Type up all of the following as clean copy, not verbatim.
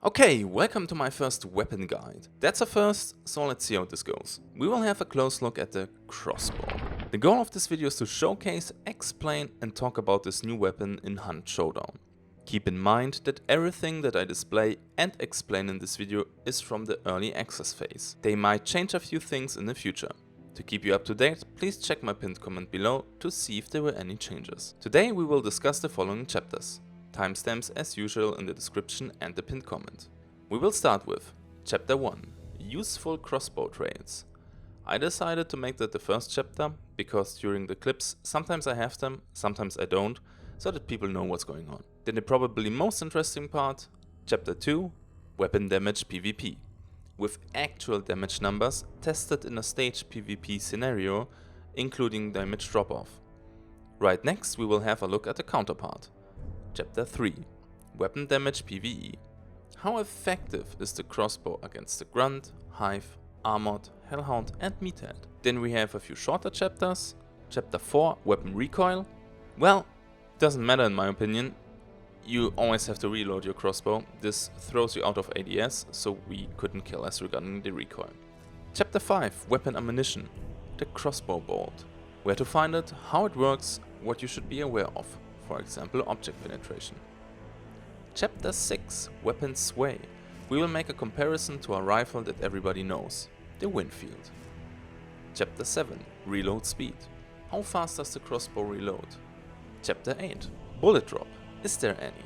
Okay, welcome to my first weapon guide. That's a first, so let's see how this goes. We will have a close look at the Crossbow. The goal of this video is to showcase, explain and talk about this new weapon in Hunt Showdown. Keep in mind that everything that I display and explain in this video is from the early access phase. They might change a few things in the future. To keep you up to date, please check my pinned comment below to see if there were any changes. Today we will discuss the following chapters. Timestamps as usual in the description and the pinned comment. We will start with Chapter 1, Useful Crossbow Traits. I decided to make that the first chapter because during the clips sometimes I have them, sometimes I don't, so that people know what's going on. Then the probably most interesting part, Chapter 2, Weapon Damage PvP. With actual damage numbers tested in a staged PvP scenario, including damage drop-off. Right next we will have a look at the counterpart. Chapter 3, Weapon Damage PvE. How effective is the crossbow against the Grunt, Hive, Armored, Hellhound and Meathead? Then we have a few shorter chapters. Chapter 4, Weapon Recoil. Well, doesn't matter in my opinion. You always have to reload your crossbow. This throws you out of ADS, so we couldn't kill us regarding the recoil. Chapter 5, Weapon Ammunition. The crossbow bolt. Where to find it, how it works, what you should be aware of. For example, object penetration. Chapter 6, Weapon Sway. We will make a comparison to a rifle that everybody knows, the Winfield. Chapter 7, Reload Speed. How fast does the crossbow reload? Chapter 8, Bullet Drop. Is there any?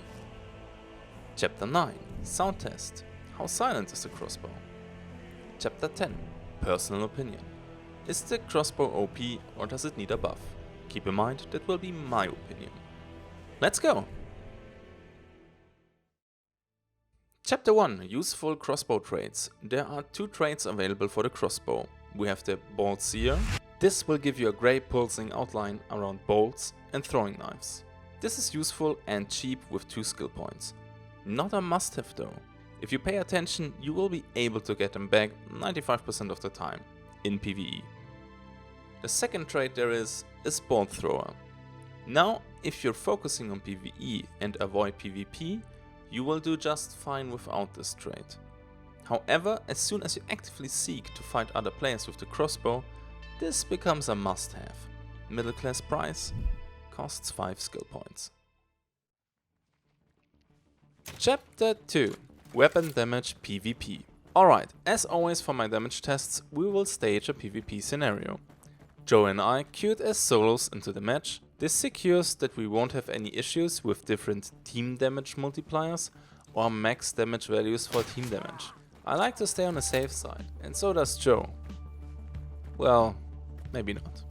Chapter 9, Sound Test. How silent is the crossbow? Chapter 10, Personal Opinion. Is the crossbow OP or does it need a buff? Keep in mind that will be my opinion. Let's go! Chapter 1, Useful Crossbow Traits. There are two traits available for the crossbow. We have the Bolt Sear. This will give you a grey pulsing outline around bolts and throwing knives. This is useful and cheap with 2 skill points. Not a must-have though. If you pay attention, you will be able to get them back 95% of the time in PvE. The second trait there is Bolt Thrower. Now, if you're focusing on PvE and avoid PvP, you will do just fine without this trait. However, as soon as you actively seek to fight other players with the crossbow, this becomes a must-have. Middle class price, costs 5 skill points. Chapter 2, Weapon Damage PvP. Alright, as always for my damage tests, we will stage a PvP scenario. Joe and I queued as solos into the match. This secures that we won't have any issues with different team damage multipliers or max damage values for team damage. I like to stay on the safe side, and so does Joe. Well, maybe not.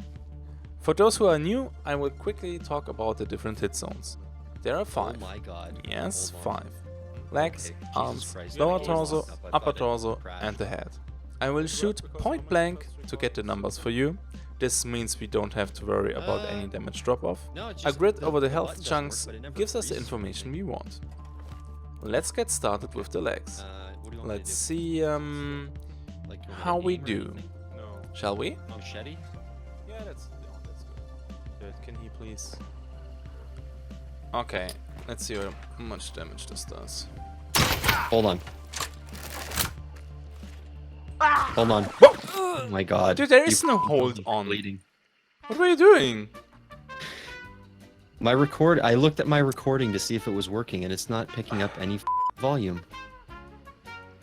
For those who are new, I will quickly talk about the different hit zones. There are 5. Oh my god. Yes, 5. Legs, Okay, arms, Christ. lower Yeah, torso, yeah. upper torso and the head. I will shoot point blank to get the numbers for you. This means we don't have to worry about any damage drop-off. No, it's A just grid the over the button health doesn't chunks work, but it never gives us the freezes. information we want. Let's get started with the legs. What do you want me to Let's do? see Like your how little we aim or do. anything? No. Shall we? Machete? Yeah, that's good. Can he please? Okay, let's see how much damage this does. Hold on. Hold on. Oh my god. Dude, there is You- no hold on. Bleeding. What were you doing? I looked at my recording to see if it was working and it's not picking up any volume.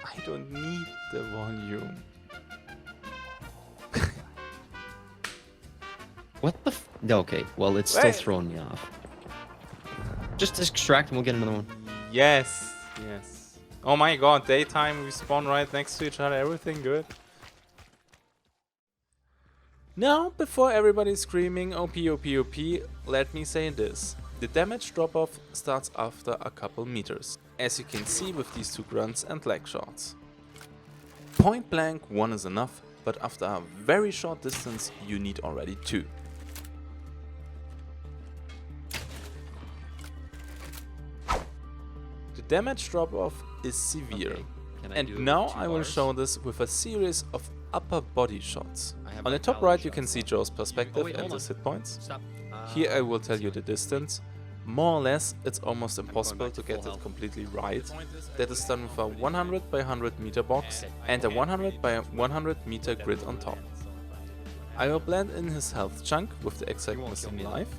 I don't need the volume. What the No, okay, well it's still Wait. throwing me off. Just extract and we'll get another one. Yes, yes. Oh my god, daytime, we spawn right next to each other, everything good. Now, before everybody's screaming OP, OP, OP, let me say this. The damage drop-off starts after a couple meters, as you can see with these 2 grunts and leg shots. Point blank 1 is enough, but after a very short distance you need already 2. The damage drop-off is severe. Okay. Can I And do it now with 2 I will bars? show this with a series of upper body shots. I have On my the top paladin right you shots can see left. Joe's perspective wait, and hold his on. hit points. Stop. Here I will tell you the distance. More or less, it's almost impossible to get it completely right. That is done with a 100 by 100 meter box and a 100 by 100 meter grid on top. I will blend in his health chunk with the exact missing life,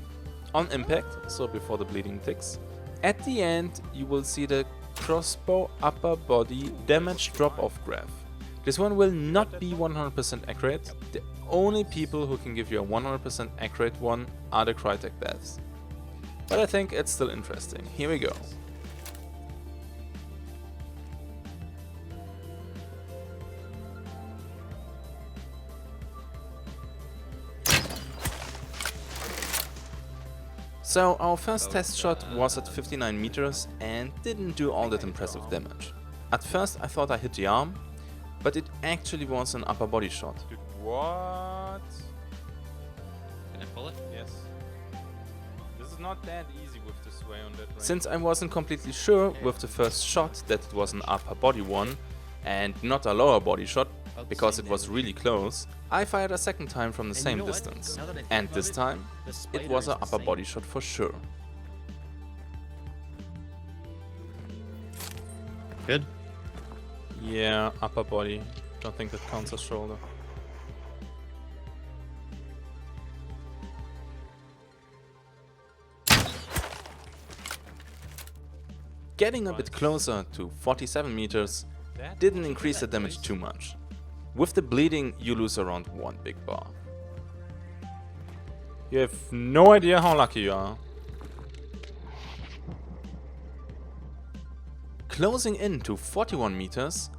on impact, so before the bleeding ticks. At the end, you will see the Crossbow upper body damage drop-off graph. This one will not be 100% accurate. The only people who can give you a 100% accurate one are the Crytek devs. But I think it's still interesting. Here we go. So our first test shot was at 59 meters and didn't do all that impressive damage. At first I thought I hit the arm, but it actually was an upper body shot. Dude, what? Can I pull it? Yes. This is not that easy with this way on that range. Since I wasn't completely sure with the first shot that it was an upper body one and not a lower body shot, because it was really close, I fired a second time from the same distance. And this time, it was an upper body shot for sure. Good. Yeah, upper body. Don't think that counts as shoulder. Getting a bit closer to 47 meters didn't increase the damage too much. With the bleeding, you lose around 1 big bar. You have no idea how lucky you are. Closing in to 41 meters,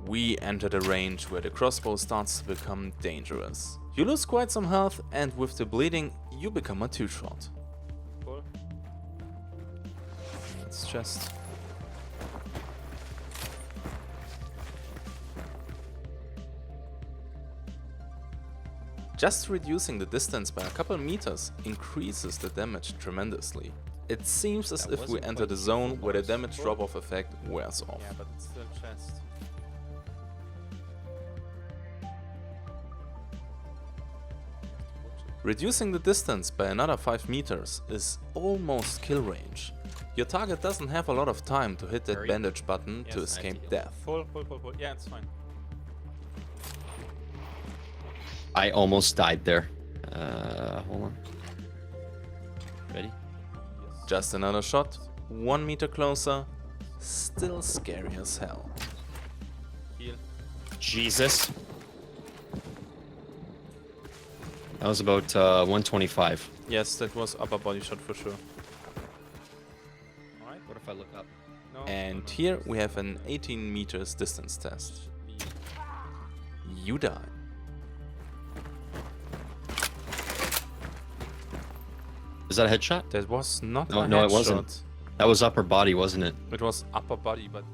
we enter the range where the crossbow starts to become dangerous. You lose quite some health, and with the bleeding, you become a 2-shot. It's just... Just reducing the distance by a couple meters increases the damage tremendously. It seems as if we enter the zone where the damage drop-off effect wears off. Yeah, but it's still chest. Reducing the distance by another 5 meters is almost kill range. Your target doesn't have a lot of time to hit that bandage button to escape death. Pull. Yeah, it's fine. I almost died there. Hold on. Ready? Just another shot, 1 meter closer, still scary as hell. Heal. Jesus. That was about 125. Yes, that was upper body shot for sure. Alright. What if I look up? No. And no. here we have an 18 meters distance test. You die. Is that a headshot? That was not No, a no, it headshot. wasn't. That was upper body, wasn't it? It was upper body, but...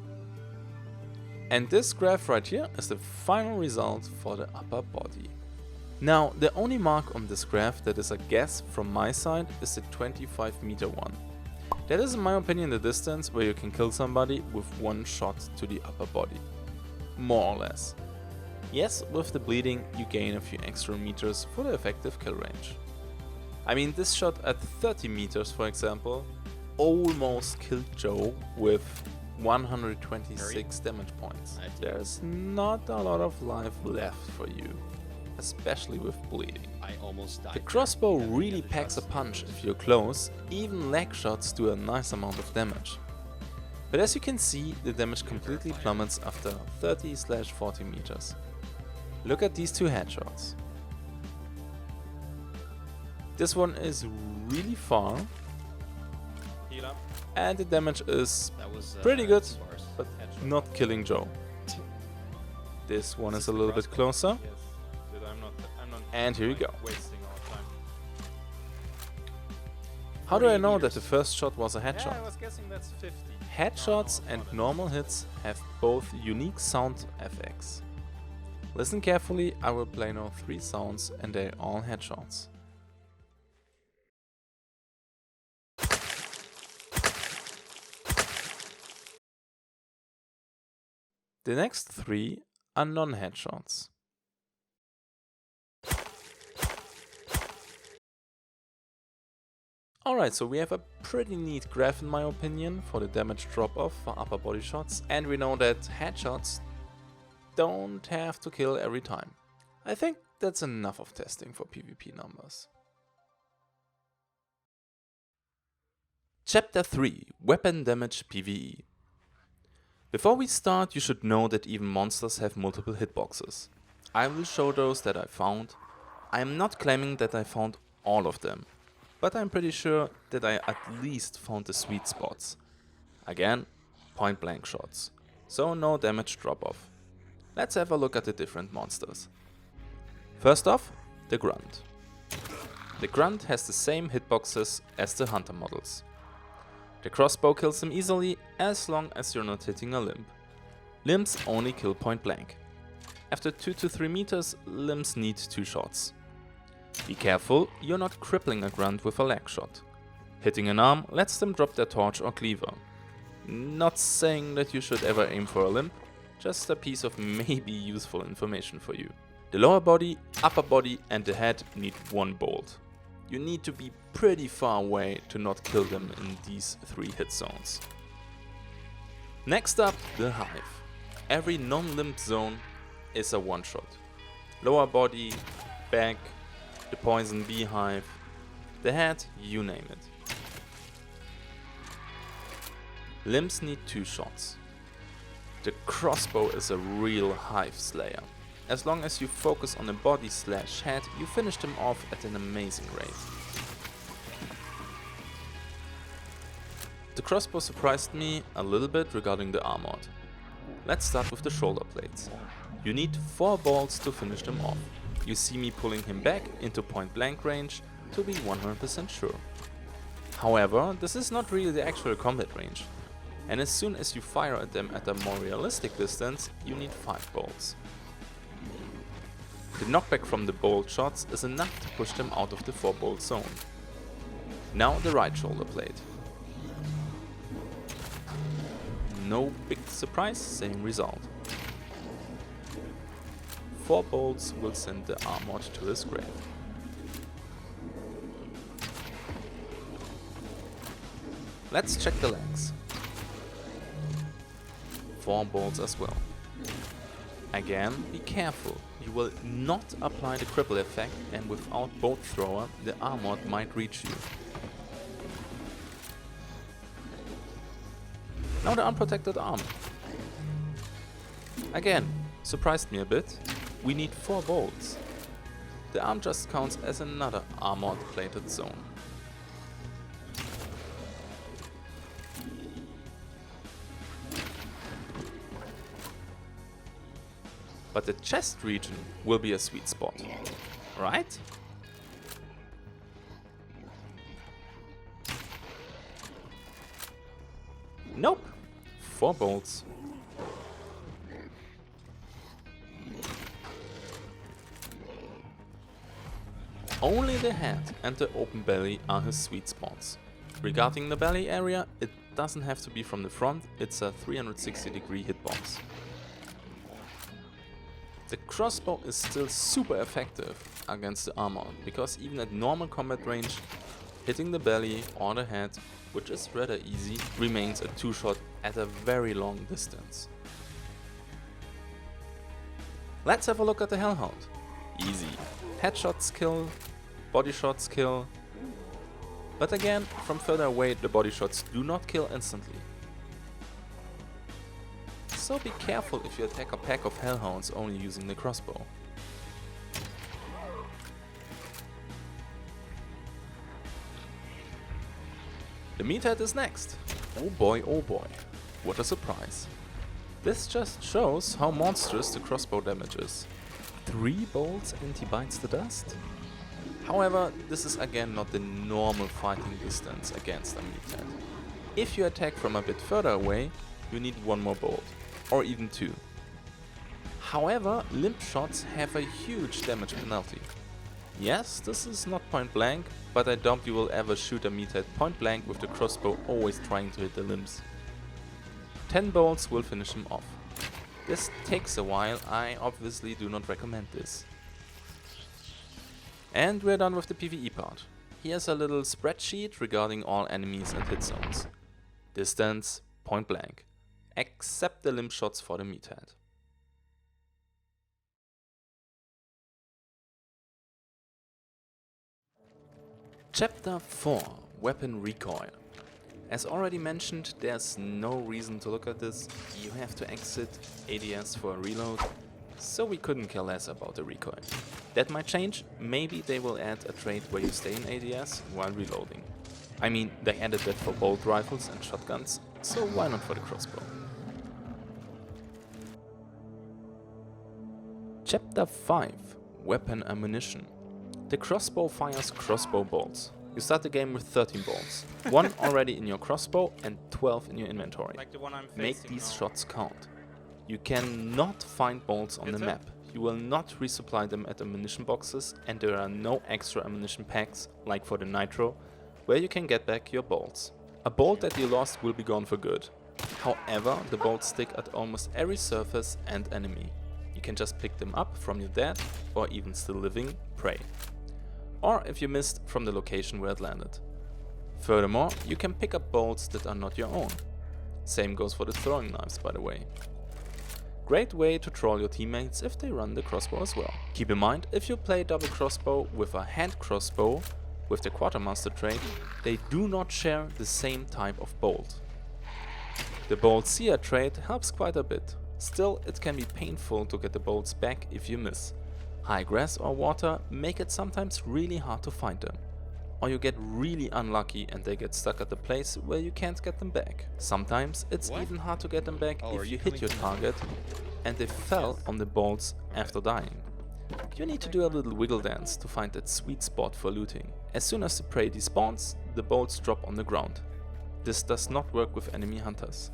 And this graph right here is the final result for the upper body. Now, the only mark on this graph that is a guess from my side is the 25 meter one. That is in my opinion the distance where you can kill somebody with 1 shot to the upper body. More or less. Yes, with the bleeding you gain a few extra meters for the effective kill range. I mean, this shot at 30 meters, for example, almost killed Joe with 126 damage points. There's not a lot of life left for you, especially with bleeding. I almost died. The crossbow really packs a punch if you're close, even leg shots do a nice amount of damage. But as you can see, the damage completely plummets after 30/40 meters. Look at these 2 headshots. This one is really far, Heal up. and the damage is That was pretty good, bars. but not killing Joe. This one is a little bit closer, Yes. Dude, I'm not and here you go. wasting our time. How do I 40 know that meters. the first shot was a Yeah, I headshot? was guessing that's 50. Headshots No, and more than normal hits have both unique sound effects. Listen carefully, I will play now 3 sounds and they're all headshots. The next 3 are non-headshots. Alright, so we have a pretty neat graph in my opinion for the damage drop-off for upper body shots, and we know that headshots don't have to kill every time. I think that's enough of testing for PvP numbers. Chapter 3 – Weapon Damage PvE. Before we start, you should know that even monsters have multiple hitboxes. I will show those that I found. I am not claiming that I found all of them, but I'm pretty sure that I at least found the sweet spots. Again, point blank shots, so no damage drop off. Let's have a look at the different monsters. First off, the Grunt. The Grunt has the same hitboxes as the Hunter models. The Crossbow kills him easily as long as you're not hitting a limb. Limbs only kill point blank. After 2 to 3 meters, limbs need 2 shots. Be careful, you're not crippling a Grunt with a leg shot. Hitting an arm lets them drop their torch or cleaver. Not saying that you should ever aim for a limb, just a piece of maybe useful information for you. The lower body, upper body and the head need 1 bolt. You need to be pretty far away to not kill them in these 3 hit zones. Next up, the Hive. Every non-limbed zone is a one-shot. Lower body, back, the poison beehive, the head, you name it. Limbs need 2 shots. The Crossbow is a real Hive slayer. As long as you focus on the body / head, you finish them off at an amazing rate. The Crossbow surprised me a little bit regarding the armored. Let's start with the shoulder blades. You need 4 bolts to finish them off. You see me pulling him back into point blank range to be 100% sure. However, this is not really the actual combat range, and as soon as you fire at them at a more realistic distance, you need 5 bolts. The knockback from the bolt shots is enough to push them out of the 4 bolt zone. Now the right shoulder blade. No big surprise, same result. 4 bolts will send the armored to his grave. Let's check the legs. 4 bolts as well. Again, be careful. You will not apply the cripple effect, and without bolt thrower, the armored might reach you. Now the unprotected arm. Again, surprised me a bit. We need 4 bolts. The arm just counts as another armored plated zone. But the chest region will be a sweet spot, right? Nope. 4 bolts. Only the head and the open belly are his sweet spots. Regarding the belly area, it doesn't have to be from the front, it's a 360-degree hitbox. The Crossbow is still super effective against the armor, because even at normal combat range, hitting the belly or the head, which is rather easy, remains a 2-shot at a very long distance. Let's have a look at the Hellhound. Easy. Headshots kill, body shots kill, but again, from further away the body shots do not kill instantly. So be careful if you attack a pack of Hellhounds only using the Crossbow. The Meathead is next. Oh boy, what a surprise. This just shows how monstrous the Crossbow damage is. 3 bolts and he bites the dust? However, this is again not the normal fighting distance against a Meathead. If you attack from a bit further away, you need 1 more bolt, or even 2. However, limb shots have a huge damage penalty. Yes, this is not point blank, but I doubt you will ever shoot a Meathead point blank with the Crossbow always trying to hit the limbs. 10 bolts will finish him off. This takes a while, I obviously do not recommend this. And we're done with the PvE part. here's a little spreadsheet regarding all enemies and hit zones. Distance, point blank, except the limb shots for the meathead. Chapter 4, Weapon Recoil. As already mentioned, there's no reason to look at this. You have to exit ADS for a reload, so we couldn't care less about the recoil. That might change. Maybe they will add a trait where you stay in ADS while reloading. I mean, they added that for bolt rifles and shotguns, so why not for the crossbow? Chapter 5, Weapon Ammunition. The crossbow fires crossbow bolts. You start the game with 13 bolts, 1 already in your crossbow and 12 in your inventory. Like the one I'm Make facing these now. shots count. You cannot find bolts on the Bitte? map. You will not resupply them at ammunition boxes, and there are no extra ammunition packs, like for the nitro, where you can get back your bolts. A bolt that you lost will be gone for good. However, the bolts stick at almost every surface and enemy. You can just pick them up from your dead, or even still living, prey. Or if you missed from the location where it landed. Furthermore, you can pick up bolts that are not your own. Same goes for the throwing knives, by the way. Great way to troll your teammates if they run the crossbow as well. Keep in mind, if you play double crossbow with a hand crossbow with the quartermaster trait, they do not share the same type of bolt. The bolt seer trait helps quite a bit. Still, it can be painful to get the bolts back if you miss. High grass or water make it sometimes really hard to find them. Or you get really unlucky and they get stuck at the place where you can't get them back. Sometimes it's even hard to get them back if you hit your target and they fell on the bolts after dying. You need to do a little wiggle dance to find that sweet spot for looting. As soon as the prey despawns, the bolts drop on the ground. This does not work with enemy hunters.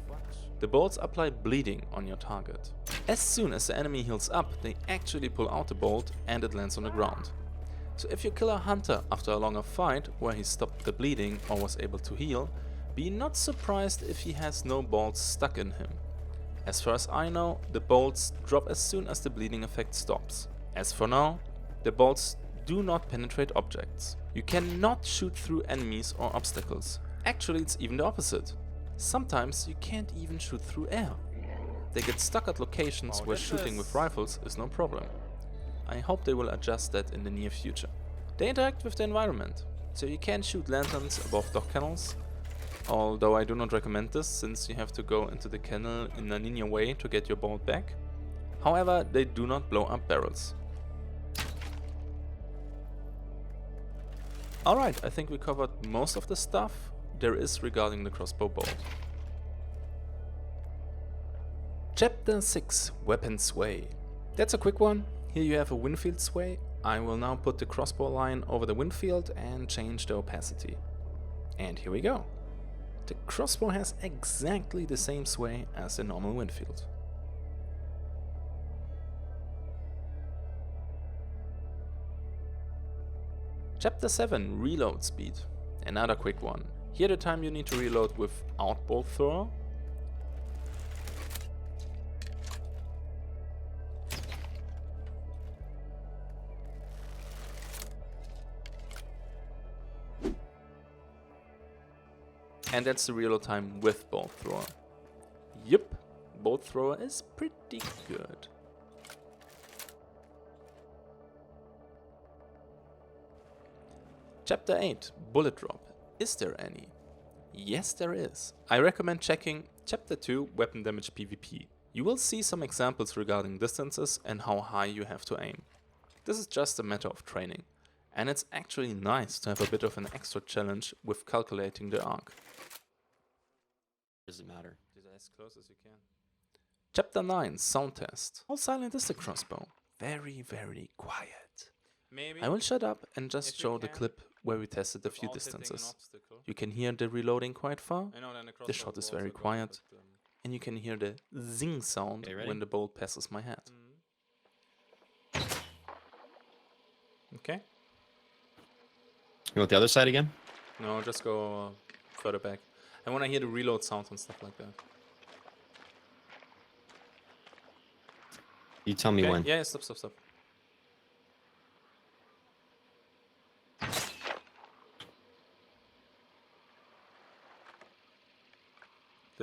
The bolts apply bleeding on your target. As soon as the enemy heals up, they actually pull out the bolt and it lands on the ground. So if you kill a hunter after a longer fight where he stopped the bleeding or was able to heal, be not surprised if he has no bolts stuck in him. As far as I know, the bolts drop as soon as the bleeding effect stops. As for now, the bolts do not penetrate objects. You cannot shoot through enemies or obstacles. Actually, it's even the opposite. Sometimes you can't even shoot through air. They get stuck at locations where shooting with rifles is no problem. I hope they will adjust that in the near future. They interact with the environment, so you can shoot lanterns above dock kennels, although I do not recommend this since you have to go into the kennel in a linear way to get your bolt back. However, they do not blow up barrels. Alright, I think we covered most of the stuff there is regarding the crossbow bolt. Chapter 6, Weapon Sway. That's a quick one. Here you have a windfield sway. I will now put the crossbow line over the windfield and change the opacity. And here we go. The crossbow has exactly the same sway as the normal windfield. Chapter 7, Reload Speed. Another quick one. Here the time you need to reload without bolt thrower. And that's the reload time with bolt thrower. Yup, bolt thrower is pretty good. Chapter 8, Bullet Drop. Is there any? Yes, there is. I recommend checking Chapter 2, Weapon Damage PvP. You will see some examples regarding distances and how high you have to aim. This is just a matter of training. And it's actually nice to have a bit of an extra challenge with calculating the arc. Does it matter? Just as close as you can. Chapter 9, Sound Test. How silent is the crossbow? Very, very quiet. Maybe. I will shut up and just If you show the can, clip where we tested a few without hitting an distances. obstacle. You can hear the reloading quite far, I know, then the shot is very quiet, and you can hear the zing sound Okay, ready? when the bolt passes my head. Okay. You want the other side again? No, just go further back. I want to hear the reload sound and stuff like that. You tell me Okay? when. Yeah, stop, stop, stop.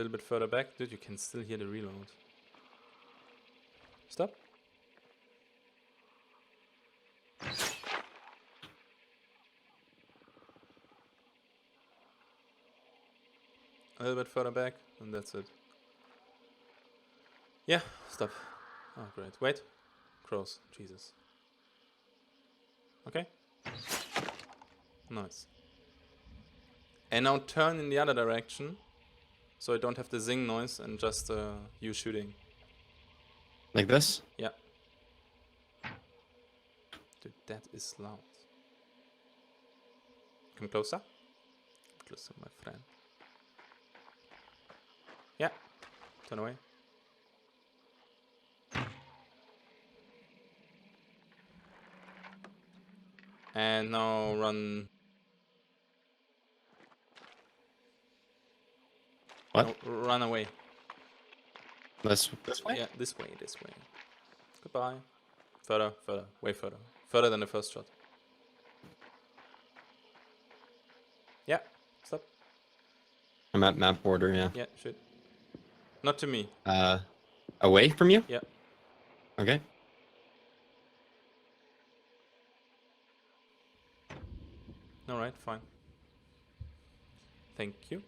little bit further back. Dude, you can still hear the reload. Stop. A little bit further back, and that's it. Yeah, stop. Oh, great. Wait. Crows. Jesus. Okay. Nice. And now turn in the other direction, so I don't have the zing noise and just you shooting. Like this? Yeah. Dude, that is loud. Come closer. Closer, my friend. Yeah. Turn away. And now run. What? No, run away. This way? Yeah, this way, this way. Goodbye. Further, further, way further. Further than the first shot. Yeah, stop. I'm at map border, yeah. Yeah, shoot. Not to me. Away from you? Yeah. Okay. Alright, fine. Thank you.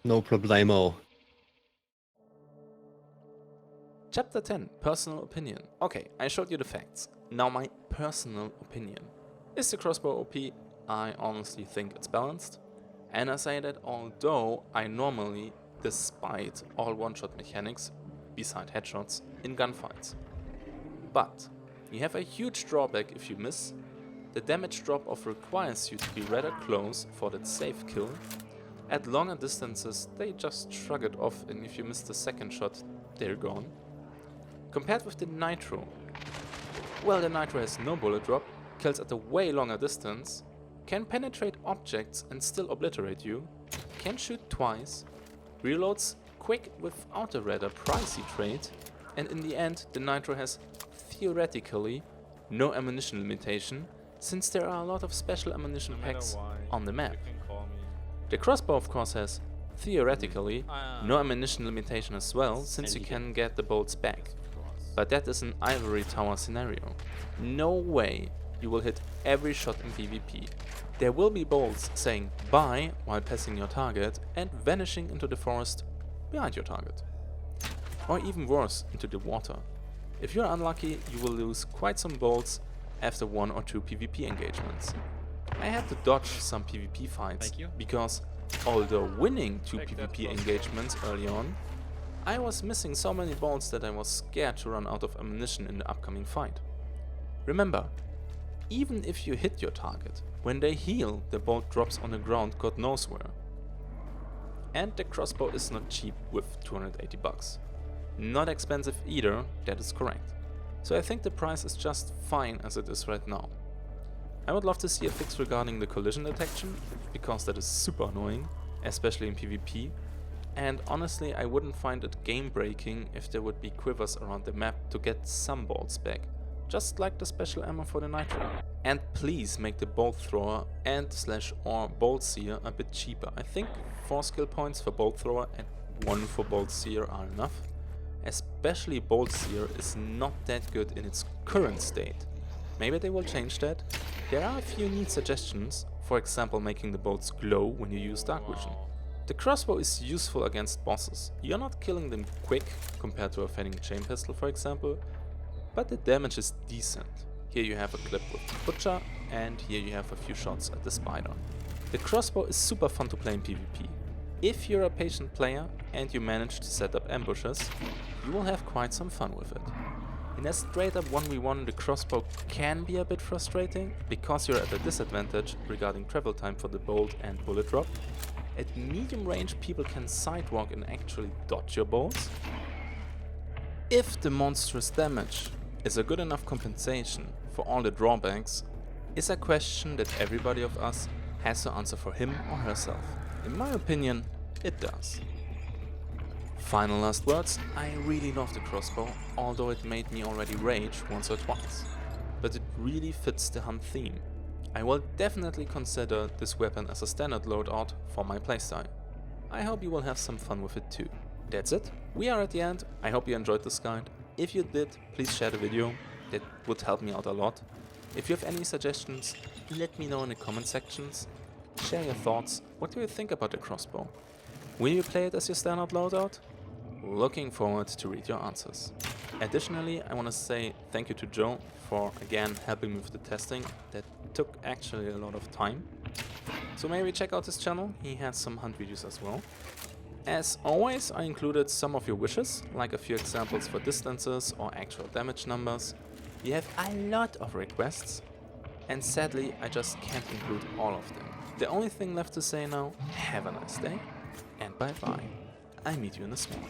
No problemo. Chapter 10, Personal Opinion. Okay, I showed you the facts. Now my personal opinion. Is the crossbow OP? I honestly think it's balanced. And I say that although I normally, despite all one-shot mechanics, beside headshots, in gunfights. But you have a huge drawback if you miss. The damage drop-off requires you to be rather close for that safe kill. At longer distances, they just shrug it off, and if you miss the second shot, they're gone. Compared with the Nitro, well, the Nitro has no bullet drop, kills at a way longer distance, can penetrate objects and still obliterate you, can shoot twice, reloads quick without a rather pricey trait, and in the end, the Nitro has theoretically no ammunition limitation, since there are a lot of special ammunition packs on the map. The crossbow of course has, theoretically, no ammunition limitation as well, since you can get the bolts back. But that is an ivory tower scenario. No way you will hit every shot in PvP. There will be bolts saying bye while passing your target and vanishing into the forest behind your target. Or even worse, into the water. If you're unlucky, you will lose quite some bolts after 1 or 2 PvP engagements. I had to dodge some PvP fights because, although winning 2 PvP engagements early on, I was missing so many bolts that I was scared to run out of ammunition in the upcoming fight. Remember, even if you hit your target, when they heal, the bolt drops on the ground God knows where. And the crossbow is not cheap with 280 bucks. Not expensive either, that is correct. So I think the price is just fine as it is right now. I would love to see a fix regarding the collision detection, because that is super annoying, especially in PvP. And honestly, I wouldn't find it game breaking if there would be quivers around the map to get some bolts back, just like the special ammo for the Nitro. And please make the bolt thrower and /or bolt seer a bit cheaper. I think 4 skill points for bolt thrower and 1 for bolt seer are enough. Especially bolt seer is not that good in its current state. Maybe they will change that. There are a few neat suggestions, for example making the bolts glow when you use dark vision. The crossbow is useful against bosses. You're not killing them quick compared to a fanning chain pistol for example, but the damage is decent. Here you have a clip with the butcher, and here you have a few shots at the spider. The crossbow is super fun to play in PvP. If you're a patient player and you manage to set up ambushes, you will have quite some fun with it. In a straight up 1v1 the crossbow can be a bit frustrating, because you're at a disadvantage regarding travel time for the bolt and bullet drop. At medium range people can sidewalk and actually dodge your bolts. If the monstrous damage is a good enough compensation for all the drawbacks, is a question that everybody of us has to answer for him or herself. In my opinion, it does. Final last words, I really love the crossbow, although it made me already rage once or twice. But it really fits the hunt theme. I will definitely consider this weapon as a standard loadout for my playstyle. I hope you will have some fun with it too. That's it, we are at the end. I hope you enjoyed this guide. If you did, please share the video, that would help me out a lot. If you have any suggestions, let me know in the comment sections. Share your thoughts, what do you think about the crossbow? Will you play it as your standard loadout? Looking forward to read your answers. Additionally, I want to say thank you to Joe for again helping me with the testing. That took actually a lot of time. So maybe check out his channel, he has some hunt videos as well. As always, I included some of your wishes, like a few examples for distances or actual damage numbers. You have a lot of requests, and sadly I just can't include all of them. The only thing left to say now, have a nice day, and bye bye. I meet you in the smoke.